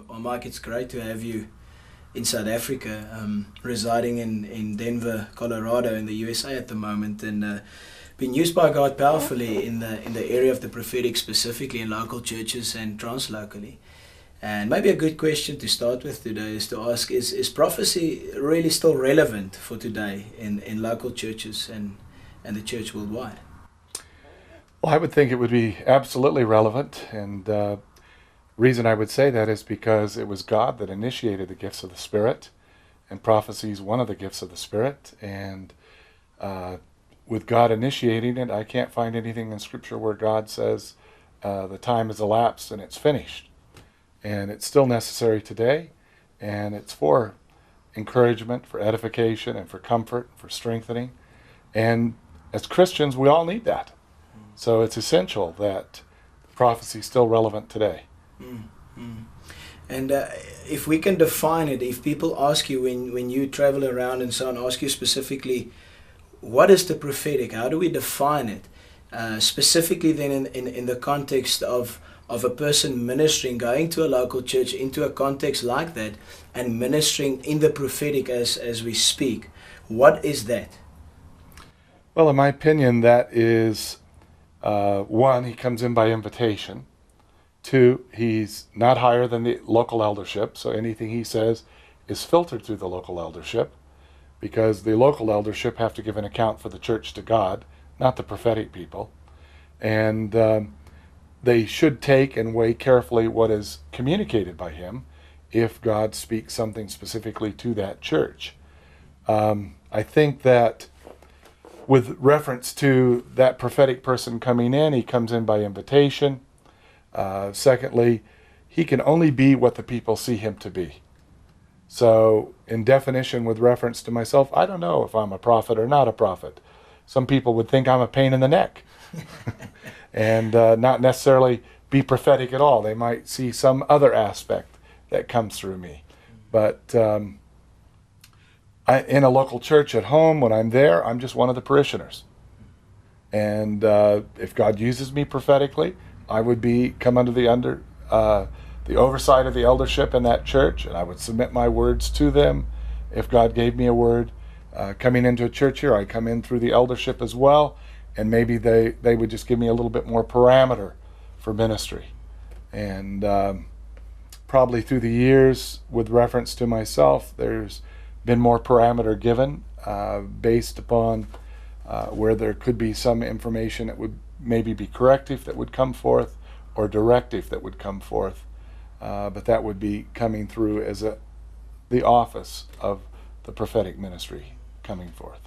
Well, Mike, it's great to have you in South Africa, residing in Denver, Colorado, in the USA at the moment, and being used by God powerfully in the area of the prophetic, specifically in local churches and translocally. And maybe a good question to start with today is to ask, is prophecy really still relevant for today in local churches and the church worldwide? Well, I would think it would be absolutely relevant, and reason I would say that is because it was God that initiated the gifts of the Spirit, and prophecy is one of the gifts of the Spirit, and with God initiating it, I can't find anything in Scripture where God says the time has elapsed and it's finished. And it's still necessary today, and it's for encouragement, for edification, and for comfort, for strengthening. And as Christians, we all need that. So it's essential that prophecy is still relevant today. And if we can define it, if people ask you when you travel around and so on, ask you specifically, what is the prophetic? How do we define it? Specifically then in the context of a person ministering, going to a local church, into a context like that, and ministering in the prophetic as we speak. What is that? Well, in my opinion, that is, one, he comes in by invitation. Two, he's not higher than the local eldership, so anything he says is filtered through the local eldership, because the local eldership have to give an account for the church to God, not the prophetic people. And they should take and weigh carefully what is communicated by him if God speaks something specifically to that church. I think that with reference to that prophetic person coming in, he comes in by invitation. Secondly, he can only be what the people see him to be. So in definition, with reference to myself, I don't know if I'm a prophet or not a prophet. Some people would think I'm a pain in the neck. And not necessarily be prophetic at all. They might see some other aspect that comes through me. But in a local church at home, when I'm there, I'm just one of the parishioners. And if God uses me prophetically, I would come under the oversight of the eldership in that church, and I would submit my words to them. If God gave me a word coming into a church here, I come in through the eldership as well. And maybe they would just give me a little bit more parameter for ministry. And probably through the years, with reference to myself, there's been more parameter given based upon where there could be some information that would maybe be corrective that would come forth, or directive that would come forth. But that would be coming through as the office of the prophetic ministry coming forth.